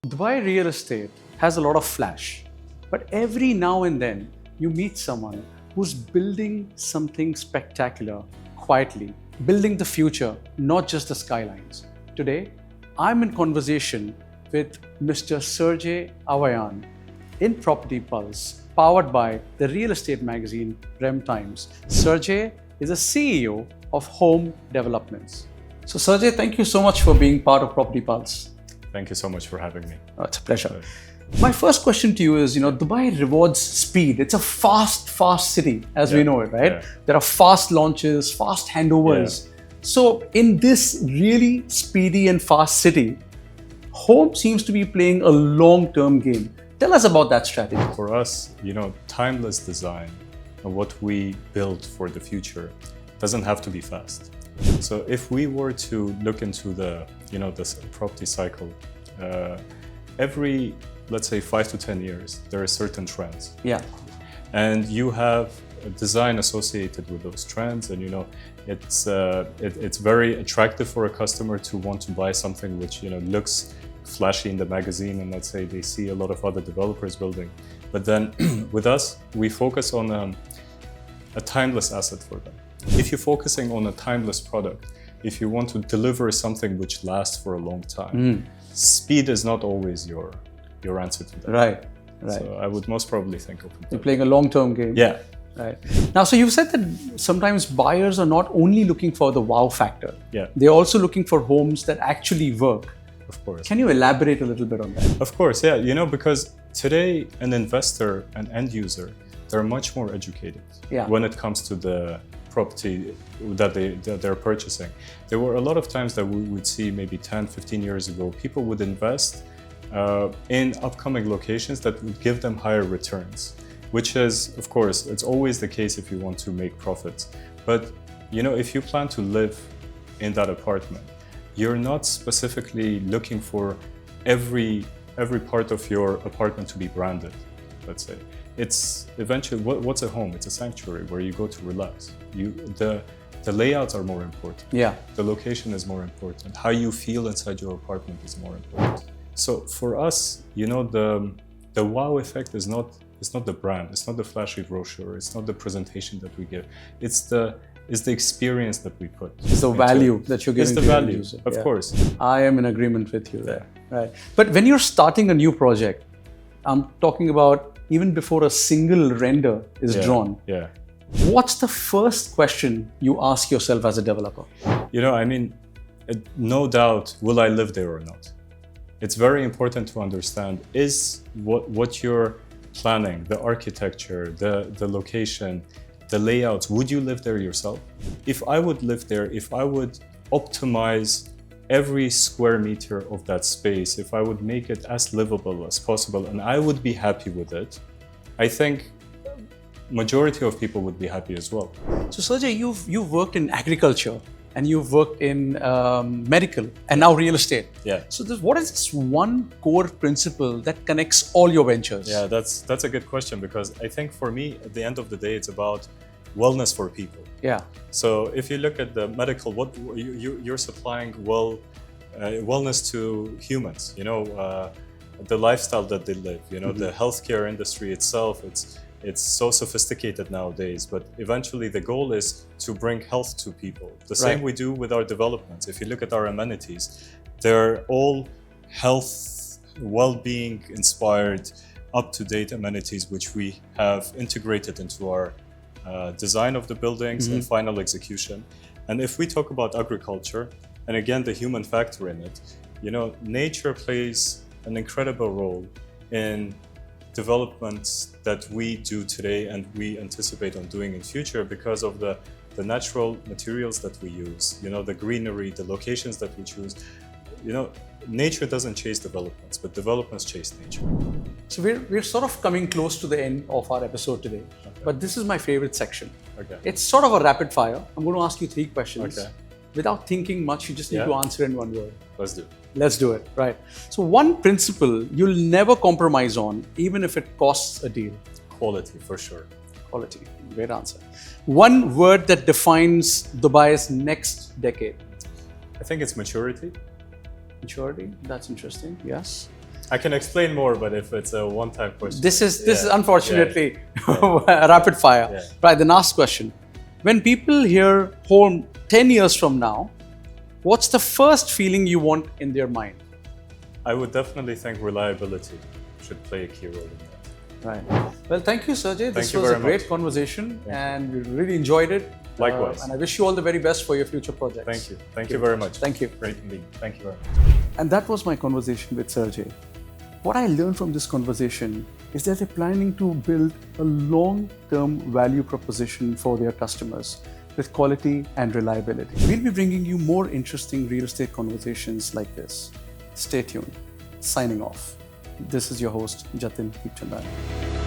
Dubai real estate has a lot of flash, but every now and then you meet someone who's building something spectacular quietly, building the future, not just the skylines. Today, I'm in conversation with Mr. Sergey Avayan in Property Pulse, powered by the real estate magazine REM Times. Sergey is a CEO of HOLM Developments. So Sergey, thank you so much for being part of Property Pulse. Thank you so much for having me. Oh, it's a pleasure. My first question to you is, Dubai rewards speed. It's a fast city, as we know it, right? Yeah. There are fast launches, fast handovers. Yeah. So in this really speedy and fast city, HOLM seems to be playing a long-term game. Tell us about that strategy. For us, timeless design and what we build for the future doesn't have to be fast. So if we were to look into this property cycle, every, let's say, 5 to 10 years, there are certain trends. Yeah. And you have a design associated with those trends, and it's very attractive for a customer to want to buy something which looks flashy in the magazine, and let's say they see a lot of other developers building. But then with us, we focus on a timeless asset for them. If you're focusing on a timeless product, if you want to deliver something which lasts for a long time, speed is not always your answer to that. Right. So I would most probably think of it. You're playing a long-term game. Yeah. Right. Now, so you've said that sometimes buyers are not only looking for the wow factor. Yeah. They're also looking for homes that actually work. Of course. Can you elaborate a little bit on that? Of course, yeah. Because today an investor, an end user, they're much more educated when it comes to the property that they're purchasing. There were a lot of times that we would see maybe 10, 15 years ago, people would invest in upcoming locations that would give them higher returns, which is, of course, it's always the case if you want to make profits. But, if you plan to live in that apartment, you're not specifically looking for every part of your apartment to be branded, let's say. It's eventually, what's a home? It's a sanctuary where you go to relax. The layouts are more important. Yeah. The location is more important. How you feel inside your apartment is more important. So for us, the wow effect is not the brand, it's not the flashy brochure, it's not the presentation that we give. It's the experience that we put. It's the value that you're giving to the user. Of course. I am in agreement with you there. Right. But when you're starting a new project, I'm talking about even before a single render is drawn. Yeah. What's the first question you ask yourself as a developer? No doubt, will I live there or not? It's very important to understand is what you're planning, the architecture, the location, the layouts, would you live there yourself? If I would live there, if I would optimize every square meter of that space, if I would make it as livable as possible and I would be happy with it, I think majority of people would be happy as well. So Sergey, you've worked in agriculture and you've worked in medical and now real estate. Yeah. So what is this one core principle that connects all your ventures? Yeah, that's a good question, because I think for me, at the end of the day, it's about wellness for people. Yeah. So if you look at the medical, what you're supplying wellness to humans. The lifestyle that they live. The healthcare industry itself. It's so sophisticated nowadays, but eventually the goal is to bring health to people. The same we do with our developments. If you look at our amenities, they're all health, well-being inspired, up-to-date amenities, which we have integrated into our design of the buildings and final execution. And if we talk about agriculture, and again, the human factor in it, nature plays an incredible role in developments that we do today and we anticipate on doing in future because of the natural materials that we use, the greenery, the locations that we choose. Nature doesn't chase developments, but developments chase nature. So we're sort of coming close to the end of our episode today, but this is my favorite section. Okay. It's sort of a rapid fire. I'm going to ask you 3 questions. Okay. Without thinking much, you just need to answer in one word. Let's do it, right. So one principle you'll never compromise on, even if it costs a deal. Quality, for sure. Quality, great answer. One word that defines Dubai's next decade. I think it's maturity. Maturity, that's interesting, yes. I can explain more, but if it's a one-time question, This is yeah, unfortunately rapid fire. Yeah. Right, the last question. When people hear HOLM 10 years from now, what's the first feeling you want in their mind? I would definitely think reliability should play a key role in that. Right. Well, thank you, Sergey. This you was a very great much. conversation and we really enjoyed it. Likewise. And I wish you all the very best for your future projects. Thank you. Thank you very much. Thank you. Great indeed. Thank you very much. And that was my conversation with Sergey. What I learned from this conversation is that they're planning to build a long-term value proposition for their customers with quality and reliability. We'll be bringing you more interesting real estate conversations like this. Stay tuned. Signing off. This is your host, Jatin Deepchandani.